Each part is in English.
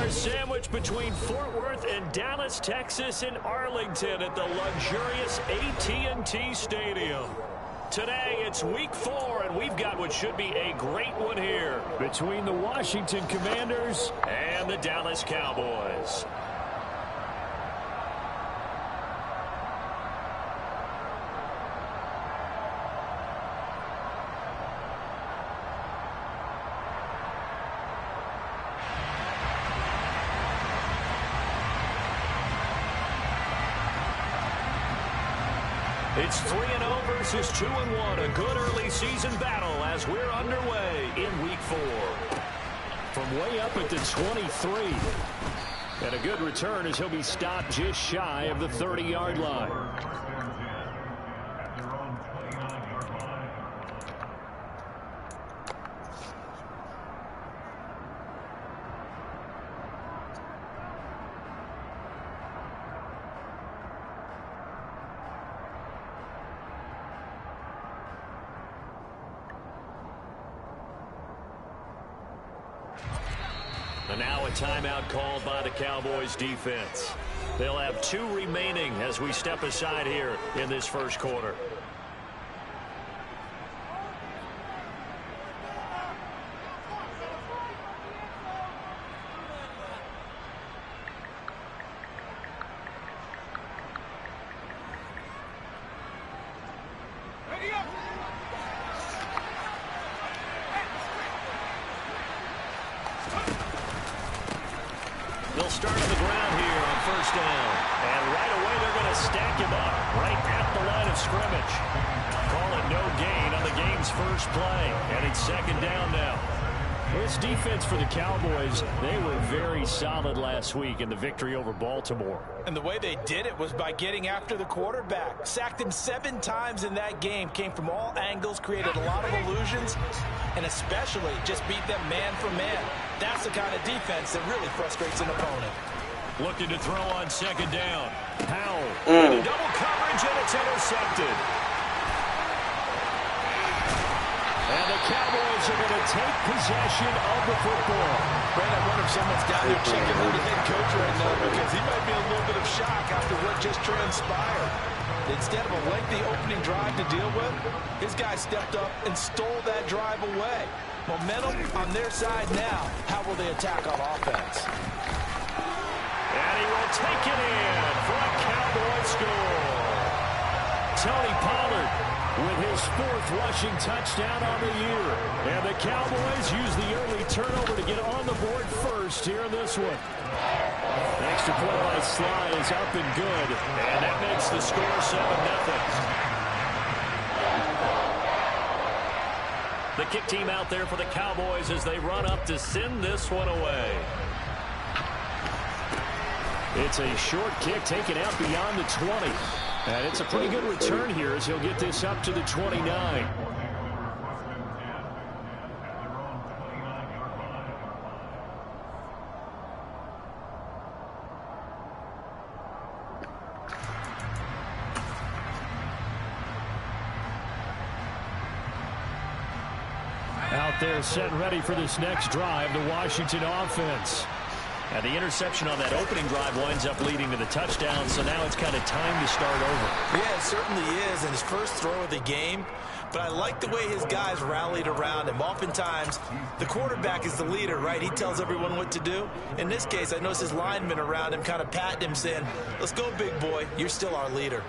We're sandwiched between Fort Worth and Dallas, Texas, and Arlington at the luxurious AT&T Stadium. Today, it's week 4, and we've got what should be a great one here between the Washington Commanders and the Dallas Cowboys. It's 3-0 versus 2-1, a good early season battle as we're underway in week 4. From way up at the 23. And a good return as he'll be stopped just shy of the 30-yard line. And now a timeout called by the Cowboys defense. They'll have 2 remaining as we step aside here in this first quarter. They'll start on the ground here on first down. And right away they're going to stack him up right at the line of scrimmage. Call it no gain on the game's first play. And it's second down now. This defense for the Cowboys, they were very solid last week in the victory over Baltimore. And the way they did it was by getting after the quarterback. Sacked him 7 times in that game. Came from all angles, created a lot of illusions, and especially just beat them man for man. That's the kind of defense that really frustrates an opponent. Looking to throw on second down. Howell in double coverage, and it's intercepted. And the Cowboys are going to take possession of the football. Brad, I wonder if someone's down there checking on the head coach right now because he might be in a little bit of shock after what just transpired. Instead of a lengthy opening drive to deal with, his guy stepped up and stole that drive away. Momentum on their side now. How will they attack on offense? And he will take it in for a Cowboy score. Tony Pollard with his 4th rushing touchdown on the year. And the Cowboys use the early turnover to get on the board first here in this one. Extra point by Sly is up and good. And that makes the score 7-0. The kick team out there for the Cowboys as they run up to send this one away. It's a short kick taken out beyond the 20. And it's a pretty good return here as he'll get this up to the 29. Out there set and ready for this next drive, the Washington offense. And the interception on that opening drive winds up leading to the touchdown, so now it's kind of time to start over. Yeah, it certainly is, and his first throw of the game. But I like the way his guys rallied around him. Oftentimes, the quarterback is the leader, right? He tells everyone what to do. In this case, I noticed his linemen around him kind of patting him, saying, "Let's go, big boy. You're still our leader."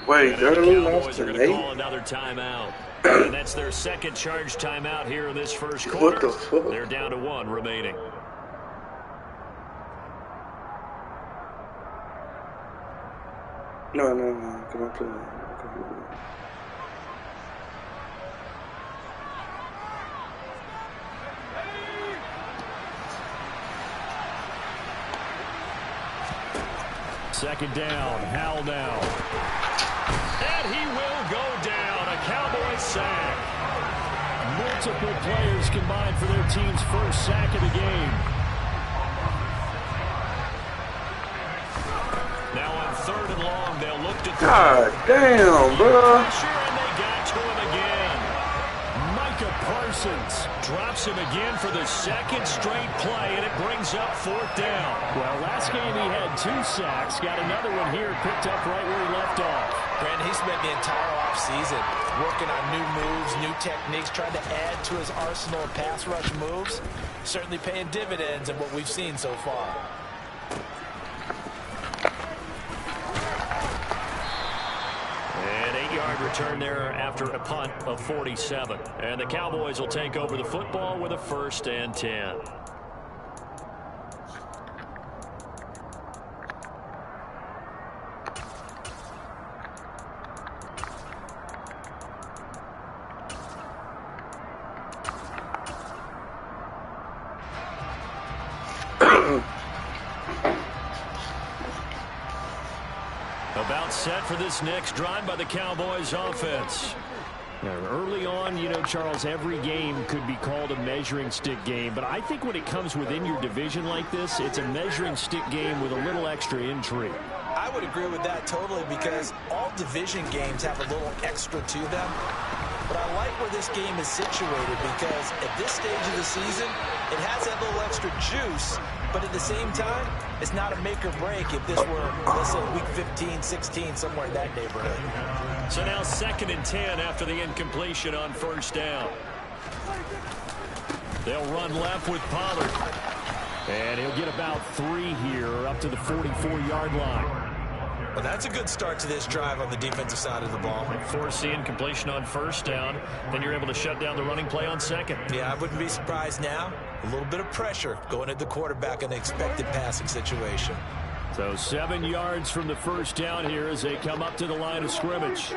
Wait, they're the Cowboys are going to 8? call another timeout. And that's their second charge timeout here in this first quarter. What the fuck? They're down to 1 remaining. No. Come on, play. Second down, Howell now. And he will go down, a Cowboys sack. Multiple players combined for their team's first sack of the game. Now on 3rd and long. They'll look to God damn, bro. and they got to him again. Micah Parsons drops him again for the 2nd straight play, and it brings up 4th down. Well, last game he had 2 sacks. Got another one here, picked up right where he left off. Brandon, he spent the entire offseason working on new moves, new techniques, trying to add to his arsenal of pass rush moves. Certainly paying dividends in what we've seen so far. An 8-yard return there after a punt of 47. And the Cowboys will take over the football with a 1st and 10. About set for this next drive by the Cowboys offense. Now, early on, you know, Charles, every game could be called a measuring stick game. But I think when it comes within your division like this, it's a measuring stick game with a little extra intrigue. I would agree with that totally because all division games have a little extra to them. But I like where this game is situated because at this stage of the season, it has that little extra juice. But at the same time, it's not a make or break if this were, let's say, week 15, 16, somewhere in that neighborhood. So now 2nd and 10 after the incompletion on 1st down. They'll run left with Pollard. And he'll get about 3 here up to the 44-yard line. Well, that's a good start to this drive on the defensive side of the ball. Force the incompletion on 1st down. Then you're able to shut down the running play on 2nd. Yeah, I wouldn't be surprised now. A little bit of pressure going at the quarterback in the expected passing situation. So 7 yards from the 1st down here as they come up to the line of scrimmage.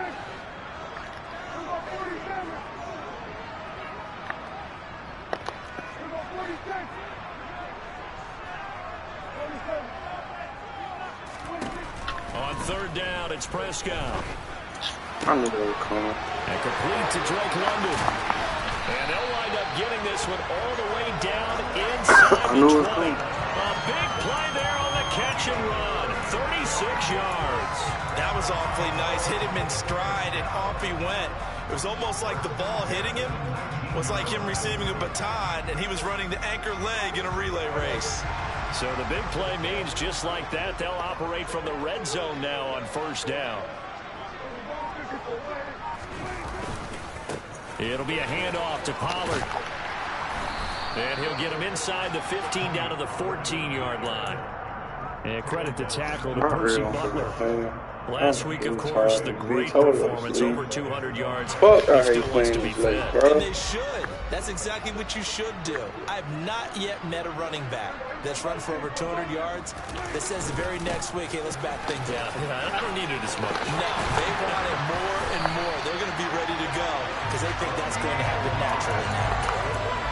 On 3rd down, it's Prescott. I knew they were coming. And complete to Drake London. And they'll wind up getting this one all the way down inside the 20. A big play there on the catch and run. 36 yards. That was awfully nice. Hit him in stride, and off he went. It was almost like the ball hitting him was like him receiving a baton, and he was running the anchor leg in a relay race. So the big play means just like that, they'll operate from the red zone now on 1st down. It'll be a handoff to Pollard. And he'll get him inside the 15 down to the 14-yard line. And credit the tackle to Percy Butler. Last week, of course, the great performance, over 200 yards. He still wants to be fed. And they should. That's exactly what you should do. I've not yet met a running back that's run for over 200 yards that says the very next week, hey, let's back things up. Yeah, I don't need it as much. No, they want it more and more. They're going to be ready to go because they think that's going to happen naturally now.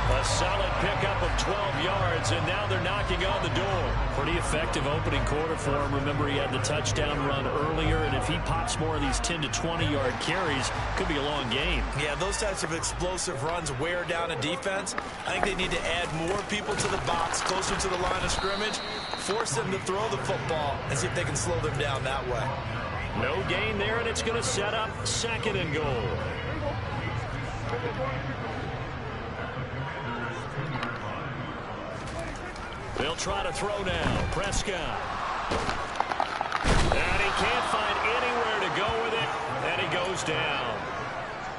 A solid pickup of 12 yards, and now they're knocking on the door. Pretty effective opening quarter for him. Remember, he had the touchdown run earlier, and if he pops more of these 10 to 20-yard carries, could be a long game. Yeah, those types of explosive runs wear down a defense. I think they need to add more people to the box, closer to the line of scrimmage, force them to throw the football, and see if they can slow them down that way. No gain there, and it's going to set up 2nd and goal. They'll try to throw now. Prescott. And he can't find anywhere to go with it, and he goes down.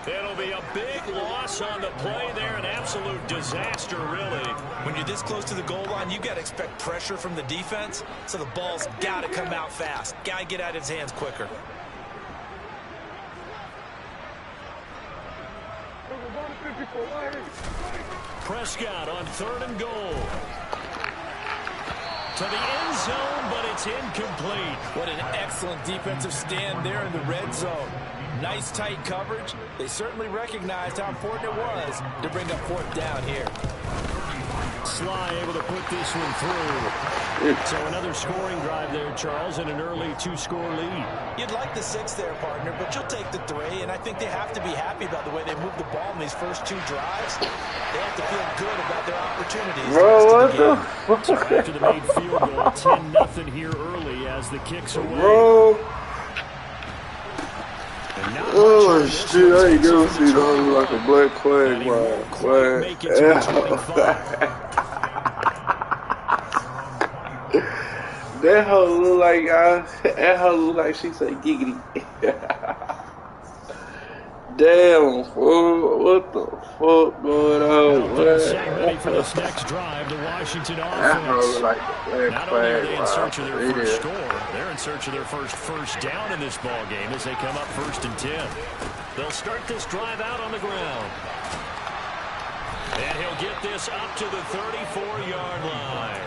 It'll be a big loss on the play there, an absolute disaster, really. When you're this close to the goal line, you got to expect pressure from the defense, so the ball's got to come out fast. Got to get out of his hands quicker. Prescott on 3rd and goal. To the end zone, but it's incomplete. What an excellent defensive stand there in the red zone. Nice tight coverage. They certainly recognized how important it was to bring up 4th down here. Sly able to put this one through. So another scoring drive there, Charles, and an early 2-score lead. You'd like the 6 there, partner, but you'll take the 3, and I think they have to be happy about the way they moved the ball in these first 2 drives. They have to feel good about their opportunities. So after the made field goal, 10-0 here early as the kicks away. Bro. Oh shit, I ain't gonna see those like a black quag, bro. That hoe look like she say giggity. Damn, fool. What the fuck going on? Ready for this next drive, the Washington offense. Like not only are they in search of their first score, they're in search of their first down in this ball game as they come up 1st and 10. They'll start this drive out on the ground. And he'll get this up to the 34-yard line.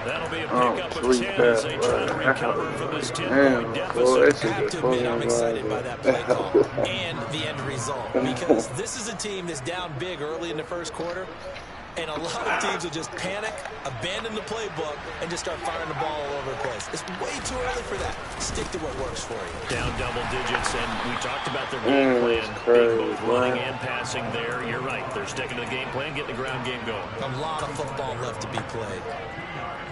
That'll be a pickup of 10 as they try to recover from this 10-point deficit. I have to admit, I'm excited by that play call and the end result, because this is a team that's down big early in the first quarter, and a lot of teams will just panic, abandon the playbook, and just start firing the ball all over the place. It's way too early for that. Stick to what works for you. Down double digits, and we talked about their game plan, being both running and passing there. You're right. They're sticking to the game plan, getting the ground game going. A lot of football left to be played.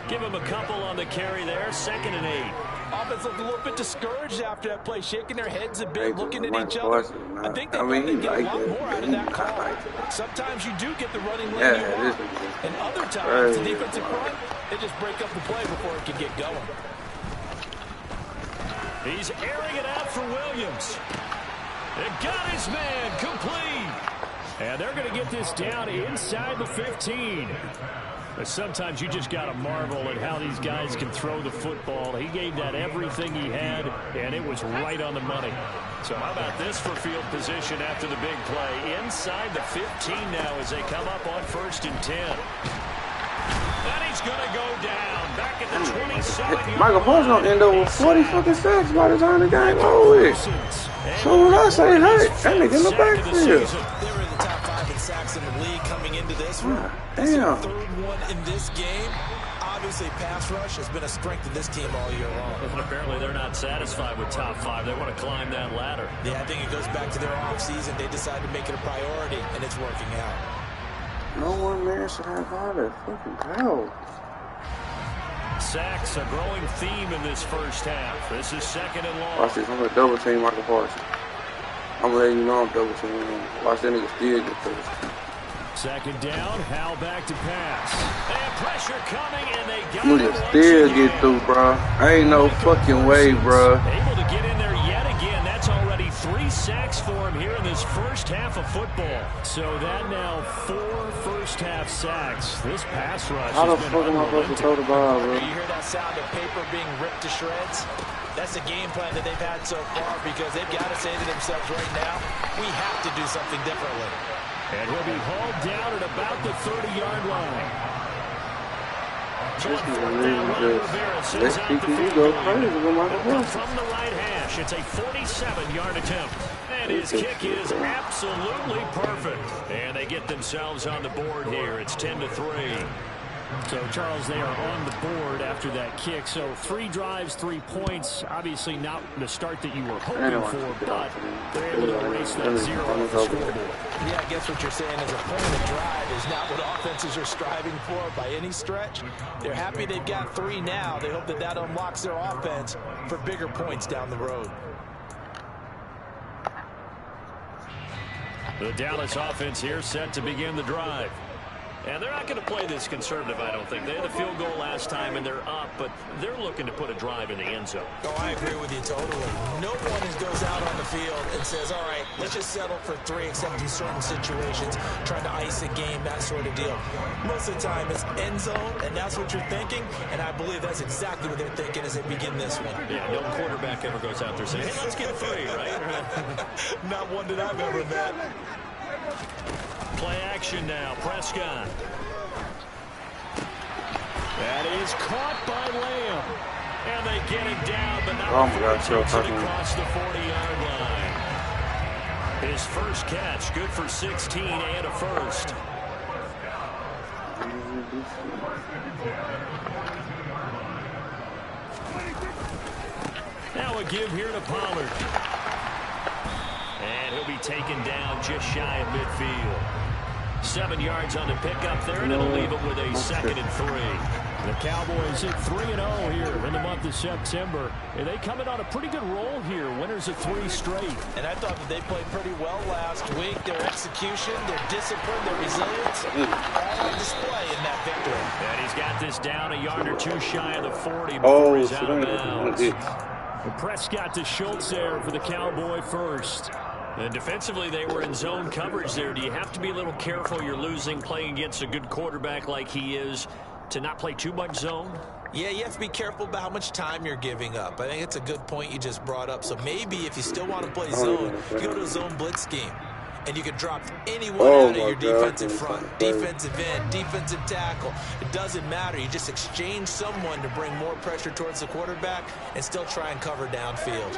Give him a couple on the carry there, 2nd and 8. Offense looked a little bit discouraged after that play, shaking their heads a bit, looking at each other. I think they get a lot more out of that call. Sometimes you do get the running lane you want, and other times the defensive front, they just break up the play before it can get going. He's airing it out for Williams. It got his man complete. And they're going to get this down inside the 15. But sometimes you just got to marvel at how these guys can throw the football. He gave that everything he had, and it was right on the money. So how about this for field position after the big play? Inside the 15 now as they come up on 1st and 10. And he's going to go down back at the 27. Michael Parsons going to end up with 40 fucking sacks by the time the game over. So when I say, hey, that nigga in the backfield. Sacks in the league coming into this one. Damn. Third one in this game. Obviously, pass rush has been a strength of this team all year long. And apparently, they're not satisfied with top 5. They want to climb that ladder. Yeah, I think it goes back to their offseason. They decided to make it a priority, and it's working out. No one man should have all that fucking power. Sacks, a growing theme in this first half. This is 2nd and long. Watch this. I'm going to double team Michael Parsons. I'm gonna let you know I'm double teaming. Watch that nigga still get through. 2nd down, Hal back to pass. And pressure coming, and they got nigga still get through, bro. Ain't no fucking way, bro. Able to get in there yet again. That's already 3 sacks for him here in this first half of football. So that now 4 first-half sacks. This pass rush how has the been fuck am I supposed to throw the ball, bro? You hear that sound of paper being ripped to shreds? That's the game plan that they've had so far, because they've got to say to themselves right now, we have to do something differently. And he'll be hauled down at about the 30-yard line. So on 4th down, Rivera sends out the field goal from the right hash. It's a 47-yard attempt. And his kick is absolutely perfect. And they get themselves on the board here. It's 10-3. So, Charles, they are on the board after that kick. So, 3 drives, 3 points. Obviously not the start that you were hoping for, but they're able to erase that 0 off the scoreboard. Yeah, I guess what you're saying is a point of the drive is not what offenses are striving for by any stretch. They're happy they've got 3 now. They hope that that unlocks their offense for bigger points down the road. The Dallas offense here set to begin the drive. And they're not going to play this conservative, I don't think. They had the field goal last time, and they're up, but they're looking to put a drive in the end zone. Oh, I agree with you totally. No one goes out on the field and says, all right, let's just settle for 3, except in certain situations, trying to ice a game, that sort of deal. Most of the time, it's end zone, and that's what you're thinking, and I believe that's exactly what they're thinking as they begin this one. Yeah, no quarterback ever goes out there saying, hey, let's get 3, right? Not one that I've ever met. Play action now, Prescott. That is caught by Lamb. And they get it down, but not before it takes it across the 40-yard line. His first catch, good for 16 and a first. Now a give here to Pollard. And he'll be taken down just shy of midfield. 7 yards on the pickup there, and it'll leave it with a 2nd and 3. The Cowboys hit 3-0 here in the month of September. And they come in on a pretty good roll here. Winners of 3 straight. And I thought that they played pretty well last week. Their execution, their discipline, their resilience, all on display in that victory. And he's got this down a yard or 2 shy of the 40 before he's out of bounds. Prescott to Schultz there for the Cowboy first. And defensively, they were in zone coverage there. Do you have to be a little careful? You're losing playing against a good quarterback like he is to not play too much zone? Yeah, you have to be careful about how much time you're giving up. I think it's a good point you just brought up. So maybe if you still want to play zone, you go to a zone blitz scheme. And you can drop anyone out of your defensive front, defensive end, defensive tackle. It doesn't matter. You just exchange someone to bring more pressure towards the quarterback and still try and cover downfield.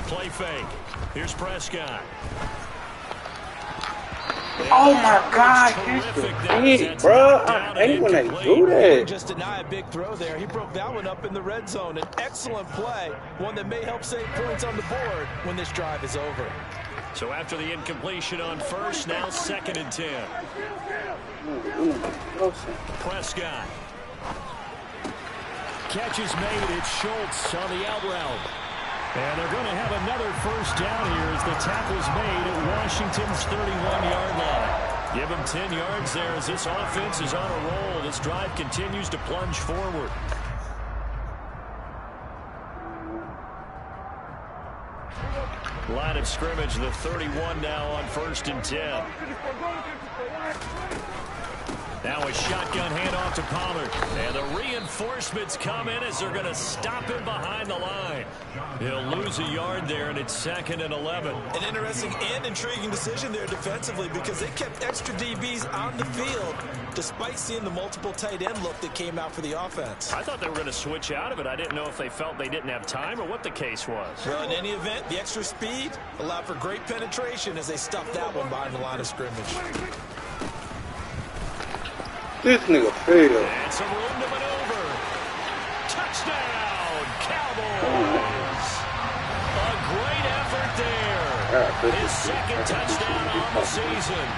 Play fake. Here's Prescott. Oh my God, catch the big, bro. I hate when they do that. Just deny a big throw there. He broke that one up in the red zone. An excellent play, one that may help save points on the board when this drive is over. So after the incompletion on first, now 2nd and 10. Prescott. Catch is made. It's Schultz on the out route. And they're going to have another first down here as the tackle's made at Washington's 31-yard line. Give him 10 yards there as this offense is on a roll. This drive continues to plunge forward. Line of scrimmage, the 31 now on 1st and 10. Now a shotgun handoff to Pollard. And the reinforcements come in as they're going to stop him behind the line. He'll lose a yard there, and it's 2nd and 11. An interesting and intriguing decision there defensively because they kept extra DBs on the field despite seeing the multiple tight end look that came out for the offense. I thought they were going to switch out of it. I didn't know if they felt they didn't have time or what the case was. Well, in any event, the extra speed allowed for great penetration as they stuffed that one behind the line of scrimmage. This nigga failed. And some room to maneuver. Touchdown, Cowboys. A great effort there. His 2nd touchdown on the season.